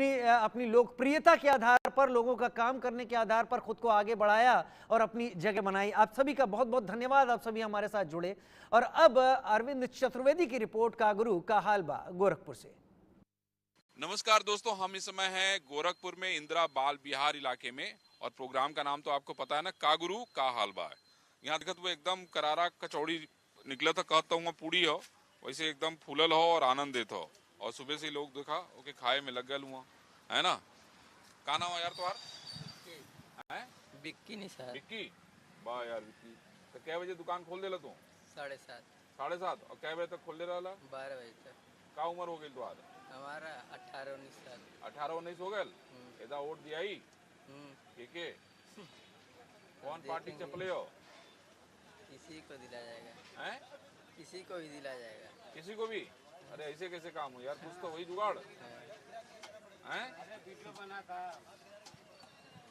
अपनी लोकप्रियता के आधार पर, लोगों का काम करने के आधार पर खुद को आगे बढ़ाया और अपनी जगह बनाई। आप सभी का बहुत बहुत धन्यवाद, आप सभी हमारे साथ जुड़े। और अब अरविंद चतुर्वेदी की रिपोर्ट कागुरु का हालबा गोरखपुर से। नमस्कार दोस्तों, हम इस समय हैं गोरखपुर में इंदिरा बाल विहार इलाके में और प्रोग्राम का नाम तो आपको पता है ना, कागुरु का हालबा है। यहाँ देखो तो एकदम करारा कचौड़ी निकला था, कहता हूँ पूड़ी हो, वैसे एकदम फूलल हो और आनंदित हो। और सुबह से लोग देखा ओके खाए में लग गए हुआ है ना। का नाम है यार तुम्हारा? विक्की नहीं सर। विक्की, वाह यार विक्की। तो कै बजे दुकान खोल देला तू? 7:30। 7:30। और कै बजे तक खोल दे रहा? 12 बजे तक। का उम्र हो गई तुम्हारा? हमारा 18-19 साल। 18-19 हो गए। ऐसा वोट दिया ही के कौन पार्टी चपले हो? किसी को दिला जाएगा। हैं? किसी को भी दिला जाएगा। किसी को भी? अरे ऐसे कैसे काम हो यार, कुछ तो वही जुगाड़ हैं।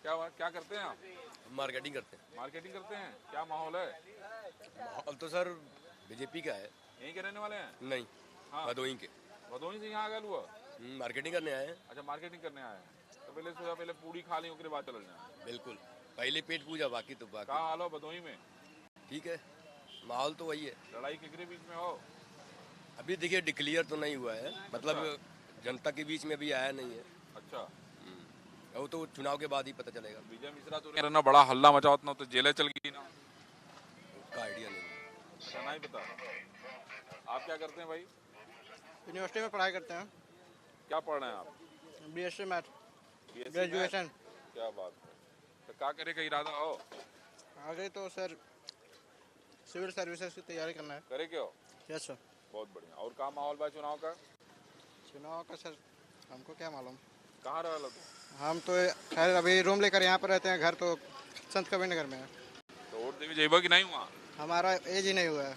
क्या करते हैं आप? मार्केटिंग करते हैं। मार्केटिंग करते हैं। क्या माहौल है? माहौल तो सर बीजेपी का है। यहीं के रहने वाले हैं? नहीं, भदोही के। भदोही से यहाँ आ गए हुआ? मार्केटिंग करने आए हैं। अच्छा, मार्केटिंग करने आए हैं। तो पहले सोचा पहले पूड़ी खा लें, उसके बाद चल जाए। बिल्कुल, पहले पेट पूजा, बाकी तो बाकी। क्या हाल हो भदोही में? ठीक है, माहौल तो वही है। लड़ाई किसके बीच में हो? अभी देखिए डिक्लेयर तो नहीं हुआ है, मतलब जनता के बीच में भी आया नहीं है। अच्छा, वो तो चुनाव के बाद ही पता चलेगा। विजय मिश्रा तो ना बड़ा हल्ला मचा उतना तो जेल चल गई ना, उसका आइडिया नहीं। अच्छा, नहीं पता। आप क्या करते हैं भाई? यूनिवर्सिटी में पढ़ाई करते हैं। क्या पढ़ रहे हैं आप? BSc math graduation. क्या बात है। तो क्या करे का इरादा हो? आगे तो सर सिविल सर्विसेज की तैयारी करना है। करे क्यों? Yes sir. बहुत बढ़िया। और क्या माहौल बा चुनाव का? चुनाव का सर हमको क्या मालूम। कहाँ रह लो? हम तो खैर अभी रूम लेकर यहाँ पर रहते हैं, घर तो संत कबीर नगर में है। तो वोट देवी जेबा कि नहीं हुआ? हमारा एज ही नहीं हुआ है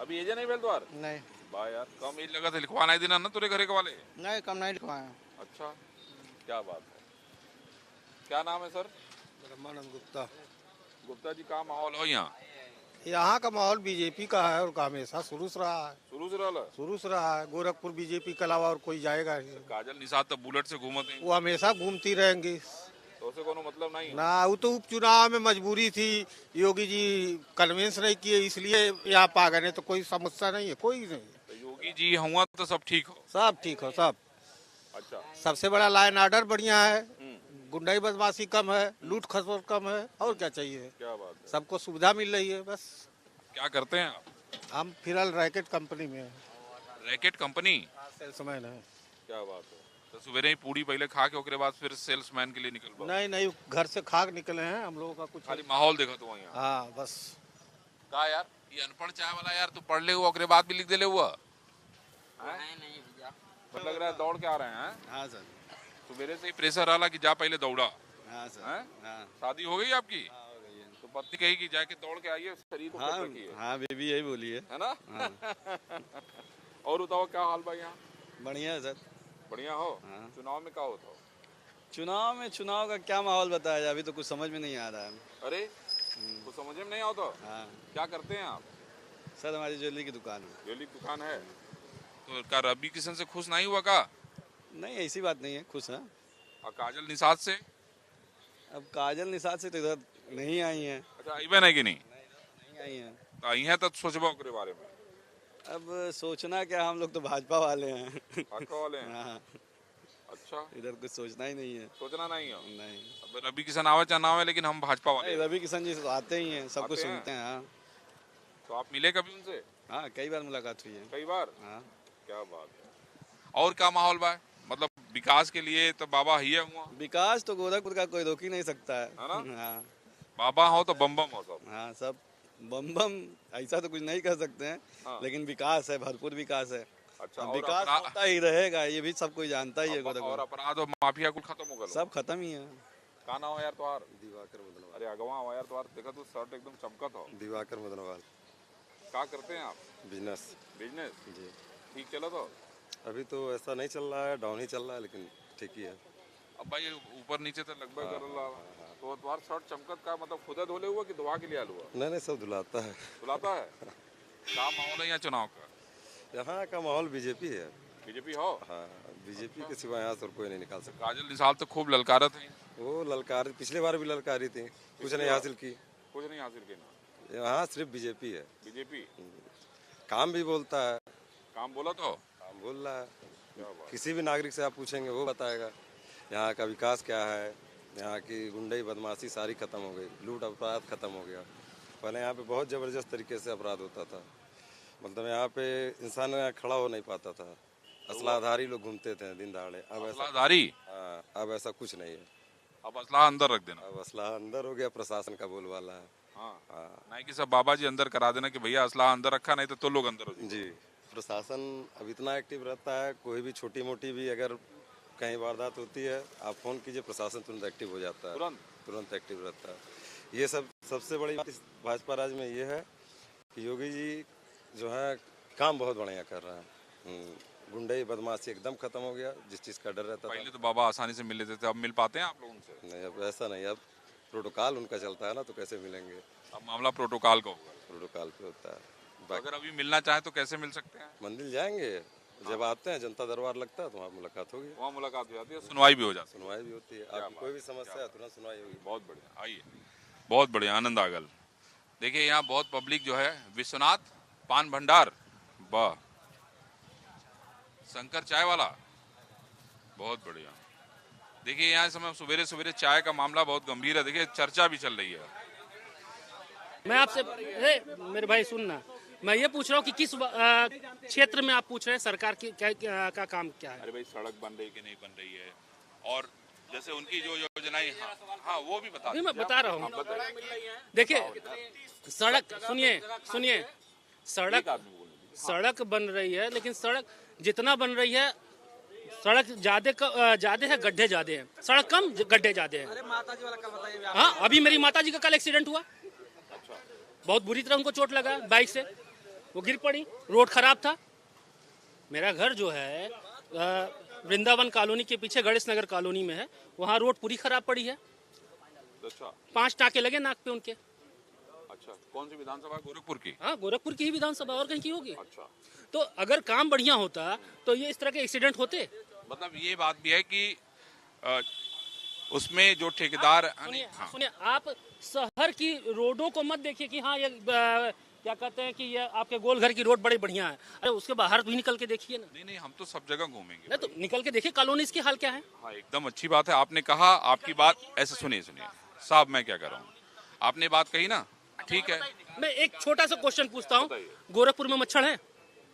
अभी। एज नहीं भेल द्वार? नहीं। वाह यार, कम एज लगा था, लिखवाना ही देना ना तुरे घरे के वाले? नहीं, कम नहीं लिखवाए। अच्छा, क्या बात है। क्या नाम है सर? ब्रह्मानंद गुप्ता। गुप्ता जी, का माहौल हो यहाँ? यहाँ का माहौल बीजेपी का है और हमेशा शुरू से रहा है। शुरू से रहा है। गोरखपुर बीजेपी के अलावा और कोई जाएगा नहीं। काजल निषाद तो बुलेट से घूमते हैं, वो हमेशा घूमती रहेंगी, तो उसे कोनो मतलब नहीं ना। वो तो उपचुनाव में मजबूरी थी, योगी जी कन्विंस नहीं किए, इसलिए यहाँ पा गए, तो कोई समस्या नहीं है, कोई नहीं। तो योगी जी हुआ तो सब ठीक हो? सब ठीक हो, सब। अच्छा, सबसे बड़ा लॉ एंड ऑर्डर बढ़िया है, गुंडाई बदमाशी कम है, लूट खसोट कम है, और क्या चाहिए। क्या बात है। सबको सुविधा मिल रही है, बस। क्या करते हैं आप? हम फिलहाल रैकेट कंपनी में हैं। Racket company? सेल्समैन है। क्या बात है। तो सवेरे ही पूड़ी पहले खा के उसके बाद फिर सेल्समैन के लिए निकल पड़ो? नहीं, घर से खाक निकले हैं हम लोगों का कुछ। खाली माहौल देखा तो यहाँ? हाँ, बस। कहा यार, ये अनपढ़ चाय वाला यार, तू पढ़ ले हुआ उसके बाद भी लिख दे ले हुआ? नहीं भैया, तो लग रहा है दौड़ के आ रहे हैं। हाँ सर। सवेरे से ही प्रेशर आला कि जा पहले दौड़ा। हाँ सर। हाँ। शादी हो गई आपकी? हो गई है। तो पत्नी कही कि जाके दौड़ के आइए, शरीर को फिट रखिए। हाँ, बेबी यही बोली है ना। और बताओ क्या हाल भाई यहाँ? बढ़िया है सर। बढ़िया हो। हाँ। चुनाव में क्या होता हो? चुनाव का क्या माहौल बताया जाए, अभी तो कुछ समझ में नहीं आ रहा है। अरे कुछ समझ में नहीं आता? हाँ क्या करते हैं आप? सर, हमारी ज्वेलरी की दुकान है। ज्वेलरी की दुकान है। तो क्या रवि किशन से खुश नहीं हुआ का? नहीं, ऐसी बात नहीं है, खुश है। और काजल निषाद से? अब काजल निषाद से तो इधर नहीं आई हैं। अच्छा, आई बहन है कि नहीं? नहीं आई हैं। तो आई है तो सोचबा ओकरे बारे में। अब सोचना क्या, हम लोग तो भाजपा वाले हैं। भाजपा वाले हैं? हाँ। अच्छा, इधर कुछ सोचना ही नहीं है। सोचना नहीं हो? नहीं। अब रवि किशन आवे चाहे ना आवे, लेकिन हम भाजपा वाले हैं। रवि किशन जी तो आते ही हैं, सब कुछ आते हैं? सुनते हैं। हाँ। तो आप मिले कभी उनसे? हाँ, कई बार मुलाकात हुई है। कई बार? हाँ। क्या बात है। और क्या माहौल बा? मतलब विकास के लिए तो बाबा ही है हुआ। विकास तो गोरखपुर का कोई रोक ही नहीं सकता है ना? हाँ। बाबा हो तो बम बम हो सब। हाँ, सब बम बम, ऐसा तो कुछ नहीं कर सकते हैं। हाँ। लेकिन विकास है, भरपूर विकास है। अच्छा, अब और विकास होता ही रहेगा, ये भी सब कोई जानता ही है। और गोरखपुर अपराध और माफिया कुल खत्म हो गया? सब खत्म ही है। का नाम हो यार तुम्हार? दिवाकर मदनवाल। अरे अगवा हो यार तुम्हार, देखा तू शर्ट एकदम चमकत हो। दिवाकर मदनवाल। क्या करते हैं आप? बिजनेस। बिजनेस? जी। ठीक चला तो? अभी तो ऐसा नहीं चल रहा है, डाउन ही चल रहा है, लेकिन ठीक ही है। अब भाई ऊपर नीचे तो लगभग कर रहा। तो तुम्हारा शर्ट चमकत का मतलब खुद धोले हुआ कि धोआ के लिए आलू हुआ? नहीं, सब धुलाता है। धुलाता है। क्या माहौल है यहाँ चुनाव का? यहाँ का माहौल बीजेपी है। बीजेपी हो? हाँ, बीजेपी के सिवा यहाँ से और कोई नहीं निकाल सकता। काजल निसाल तो खूब ललकारत है, वो ललकार पिछले बार भी ललकारी थी, कुछ नहीं हासिल की। कुछ नहीं हासिल किया। यहाँ सिर्फ बीजेपी है। बीजेपी काम भी बोलता है, काम बोला तो काम बोल रहा है। किसी भी नागरिक से आप पूछेंगे वो बताएगा यहाँ का विकास क्या है। यहाँ की गुंडई बदमाशी सारी खत्म हो गई, लूट अपराध खत्म हो गया। पहले यहाँ पे बहुत ज़बरदस्त तरीके से अपराध होता था, मतलब यहाँ पे इंसान खड़ा हो नहीं पाता था, असलाधारी लोग घूमते थे दिन दहाड़े। अब ऐसा असलाधारी, हाँ, अब ऐसा कुछ नहीं है। अब असला अंदर रख देना। अब असला अंदर हो गया, प्रशासन का बोलबाला है। हाँ, नहीं कि सब बाबा जी अंदर करा देना कि भैया असला अंदर रखा, नहीं तो लोग अंदर हो जाएंगे। जी, प्रशासन अब इतना एक्टिव रहता है, कोई भी छोटी मोटी भी अगर कहीं वारदात होती है आप फ़ोन कीजिए, प्रशासन तुरंत एक्टिव हो जाता है, तुरंत एक्टिव रहता है। ये सब सबसे बड़ी बात इस भाजपा राज में ये है कि योगी जी जो है काम बहुत बढ़िया कर रहे हैं। गुंडई बदमाशी एकदम खत्म हो गया, जिस चीज़ का डर रहता था। पहले तो बाबा आसानी से मिल लेते थे, अब मिल पाते हैं आप लोगों से? नहीं, अब ऐसा नहीं, अब प्रोटोकॉल उनका चलता है ना, तो कैसे मिलेंगे। अब मामला प्रोटोकॉल का होगा। प्रोटोकॉल पे होता है। तो अगर अभी मिलना चाहे तो कैसे मिल सकते हैं? मंदिर जाएंगे, जब आते हैं जनता दरबार लगता है तो वहाँ मुलाकात होगी, वहाँ मुलाकात हो जाती है, सुनवाई भी हो जाती है। सुनवाई भी होती है। आपकी कोई भी समस्या है तुरंत सुनवाई होगी। बहुत बढ़िया, आइए, बहुत बढ़िया, आनंद आ गल। देखिए यहाँ बहुत पब्लिक जो है, विश्वनाथ पान भंडार, वाह, शंकर चाय वाला, बहुत बढ़िया। देखिए यहाँ समय सवेरे सवेरे चाय का मामला बहुत गंभीर है, देखिए चर्चा भी चल रही है। मैं आपसे मेरे भाई सुनना, मैं ये पूछ रहा हूँ कि किस क्षेत्र में आप पूछ रहे हैं सरकार की का काम क्या है? अरे भाई सड़क बन रही कि नहीं बन रही है, और जैसे उनकी जो योजनाएं, हाँ वो भी बता। मैं बता रहा हूँ, देखिए सड़क, सुनिए सड़क बन रही है, लेकिन सड़क जितना बन रही है, सड़क ज्यादा है, गड्ढे ज्यादा हैं। सड़क कम, गड्ढे ज्यादा हैं। हाँ, अभी मेरी माता जी का कल एक्सीडेंट हुआ, बहुत बुरी तरह उनको चोट लगा, बाइक से वो गिर पड़ी, रोड खराब था। मेरा घर जो है वृंदावन कॉलोनी के पीछे गणेश नगर कॉलोनी में है, वहाँ रोड पूरी खराब पड़ी है। अच्छा, 5 टाके लगे नाक पे उनके। अच्छा, कौन सी विधानसभा? गोरखपुर की? हाँ, गोरखपुर की ही विधानसभा, और कहीं की होगी। अच्छा, तो अगर काम बढ़िया होता तो ये इस तरह के एक्सीडेंट होते। मतलब ये बात भी है कि उसमें जो ठेकेदार, सुनिए, आप शहर की रोडों को मत देखिए कि हाँ ये क्या कहते हैं कि ये आपके गोलघर की रोड बड़ी बढ़िया है। अरे उसके बाहर भी निकल के देखिए ना। नहीं, हम तो सब जगह घूमेंगे। नहीं तो निकल के देखिए कॉलोनीज की हाल क्या है। हाँ, एकदम अच्छी बात है, आपने कहा, आपकी बात ऐसे सुनिए साहब, मैं क्या कर रहा हूँ, आपने बात कही ना, ठीक है। मैं एक छोटा सा क्वेश्चन पूछता हूँ, गोरखपुर में मच्छर है?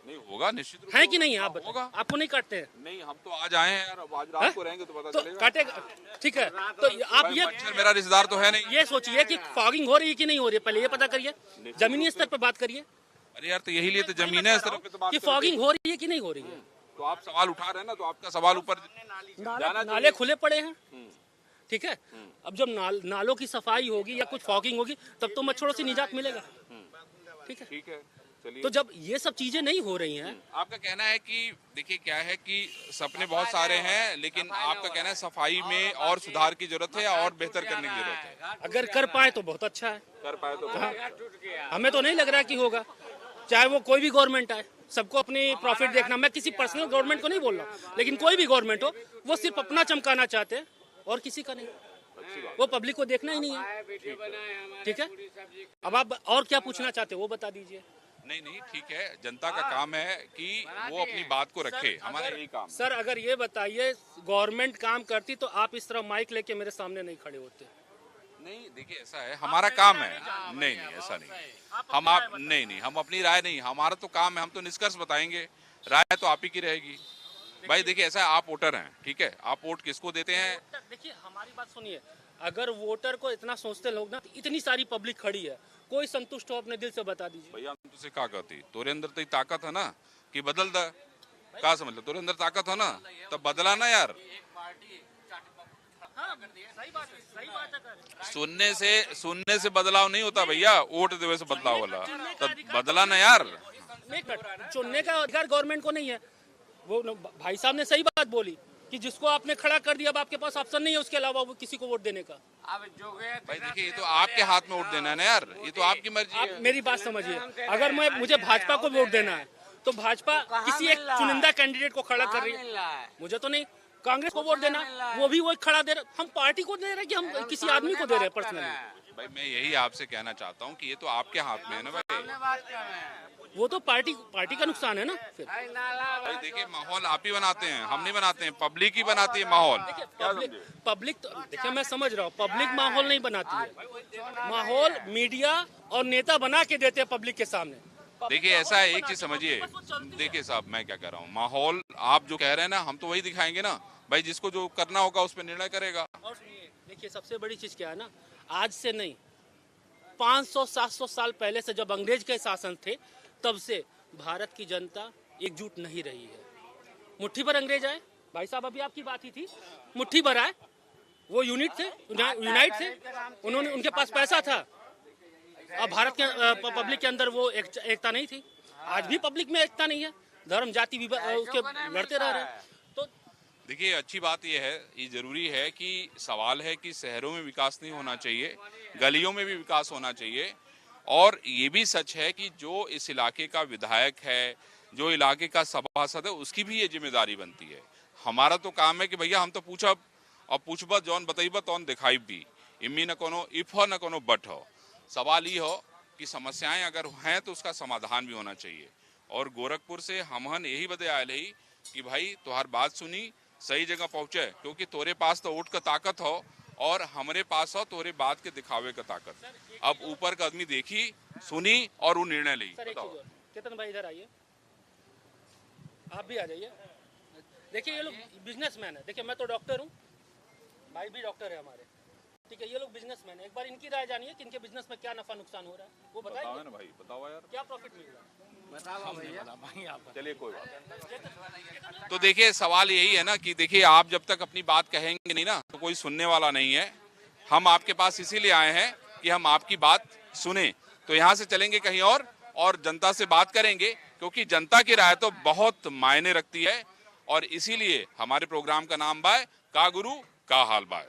नहीं होगा, निश्चित रूप है कि नहीं? आप होगा। आपको नहीं काटते हैं? नहीं, हम तो आज आए हैं यार, अब आज रात को रहेंगे तो पता तो चलेगा। काटेगा, ठीक है। तो आप ये मच्छर मेरा रिश्तेदार तो है नहीं। ये सोचिए कि फॉगिंग हो रही है कि नहीं हो रही है, पहले ये पता करिए, जमीनी स्तर पर बात करिए। अरे यार, तो यही लिए तो जमीन है, इस तरफ पे तो बात कि फॉगिंग हो रही है कि नहीं हो रही है। तो आप सवाल उठा रहे हैं ना, तो आपका सवाल ऊपर नाले खुले पड़े हैं, ठीक है। अब जब नालों की सफाई होगी या कुछ फॉगिंग होगी, तब तो मच्छरों से निजात मिलेगा, ठीक है। ठीक है, चलिए। तो जब ये सब चीजें नहीं हो रही हैं, आपका कहना है कि देखिए क्या है कि सपने बहुत सारे हैं, लेकिन आपका कहना है सफाई में और सुधार की जरूरत है और बेहतर करने की जरूरत है। अगर कर पाए तो बहुत अच्छा है, कर पाए तो हमें तो नहीं लग रहा कि होगा, चाहे वो कोई भी गवर्नमेंट आए। सबको अपनी प्रॉफिट देखना, मैं किसी पर्सनल गवर्नमेंट को नहीं बोल रहा, लेकिन कोई भी गवर्नमेंट हो, वो सिर्फ अपना चमकाना चाहते हैं और किसी का नहीं, वो पब्लिक को देखना ही नहीं है, ठीक है। अब आप और क्या पूछना चाहते हो वो बता दीजिए। नहीं, ठीक है, जनता का काम है कि वो अपनी बात को रखे, हमारा यही काम। सर अगर ये बताइए गवर्नमेंट काम करती तो आप इस तरह माइक लेके मेरे सामने नहीं खड़े होते। नहीं, देखिए ऐसा है, हमारा काम है। नहीं, ऐसा नहीं, हम अपनी राय नहीं, हमारा तो काम है, हम तो निष्कर्ष बताएंगे, राय तो आप ही की रहेगी। भाई देखिए ऐसा है, आप वोटर हैं, ठीक है, आप वोट किसको देते हैं? देखिए हमारी बात सुनिए, अगर वोटर को इतना सोचते लोग ना, इतनी सारी पब्लिक खड़ी है, कोई संतुष्ट हो अपने दिल से बता दीजिए। भैया हम तुझसे क्या कहती, तोरे अंदर तो ताकत है ना कि बदल द, क्या समझ लो, तोरे अंदर ताकत हो ना, तब बदला ना यार। सुनने से बदलाव नहीं होता भैया, वोट देवे से बदलाव होला, तब बदला ना यार। चुनने का अधिकार गवर्नमेंट को नहीं है। वो भाई साहब ने सही बात बोली कि जिसको आपने खड़ा कर दिया, अब आपके पास ऑप्शन नहीं है उसके अलावा वो किसी को वोट देने का। भाई देखिए, ये तो आपके हाथ में वोट देना है ना यार, ये तो आपकी मर्जी है। मेरी बात समझिए, अगर मुझे भाजपा को वोट देना है तो भाजपा किसी एक चुनिंदा कैंडिडेट को खड़ा कर रही है। मुझे तो नहीं, कांग्रेस को वोट देना, वो भी वो खड़ा दे रहे। हम पार्टी को दे रहे हैं कि हम किसी आदमी को दे रहे हैं पर्सनली? भाई मैं यही आपसे कहना चाहता हूँ कि ये तो आपके हाथ में है ना भाई। वो तो पार्टी का नुकसान है ना फिर। भाई देखिए, माहौल आप ही बनाते हैं, हम नहीं बनाते हैं, पब्लिक ही बनाती है माहौल। पब्लिक तो देखिए, मैं समझ रहा हूँ, पब्लिक माहौल नहीं बनाती है, माहौल मीडिया और नेता बना के देते हैं पब्लिक के सामने। देखिए ऐसा है, एक चीज समझिए, देखिए साहब मैं क्या कह रहा हूँ, माहौल आप जो कह रहे हैं ना, हम तो वही दिखाएंगे ना भाई, जिसको जो करना होगा उस पर निर्णय करेगा। और देखिए सबसे बड़ी चीज क्या है ना, आज से नहीं 500-700 साल पहले से जब अंग्रेज के शासन थे, तब से भारत की जनता एकजुट नहीं रही है। मुट्ठी भर अंग्रेज आए, भाई साहब अभी आपकी बात ही थी, मुट्ठी भर आए, वो यूनिट थे, यूनाइट थे, उन्होंने, उनके पास पैसा था। अब भारत के पब्लिक के अंदर वो एकता नहीं थी। आज भी पब्लिक में एकता नहीं है, धर्म जाति उसके लड़ते रह रहे हैं। तो देखिए अच्छी बात यह है, ये जरूरी है कि सवाल है कि शहरों में विकास नहीं होना चाहिए, गलियों में भी विकास होना चाहिए। और ये भी सच है कि जो इस इलाके का विधायक है, जो इलाके का सभासद है, उसकी भी ये जिम्मेदारी बनती है। हमारा तो काम है कि भैया हम तो पूछब और पूछब जौन बताइब तौन दिखाई भी, इम्मी न कोनो इफ हो न कोनो बट हो। सवाल ये हो कि समस्याएं अगर हैं तो उसका समाधान भी होना चाहिए। और गोरखपुर से हमहन यही बदे आयल है कि भाई तुम्हार बात सुनी, सही जगह पहुंचे, क्योंकि तोरे पास तो वोट का ताकत हो और हमारे पास हो तोरे बात के दिखावे का ताकत। अब ऊपर का आदमी देखी सुनी और वो निर्णय ली। केतन भाई इधर आइए, आप भी आ जाइए। देखिए ये लोग बिजनेसमैन है, देखिए मैं तो डॉक्टर हूँ, भाई भी डॉक्टर है हमारे, ठीक है, ये लोग बिजनेसमैन है। एक बार इनकी राय जानिए कि इनके बिजनेस में क्या नफा नुकसान हो रहा है, वो बताइए ना भाई, बताओ यार क्या प्रॉफिट मिल रहा है, चलिए कोई बात। तो देखिए सवाल यही है ना कि देखिए आप जब तक अपनी बात कहेंगे नहीं ना, तो कोई सुनने वाला नहीं है। हम आपके पास इसीलिए आए हैं कि हम आपकी बात सुने। तो यहाँ से चलेंगे कहीं और जनता से बात करेंगे, क्योंकि जनता की राय तो बहुत मायने रखती है। और इसीलिए हमारे प्रोग्राम का नाम बाय का गुरु का हाल बाय।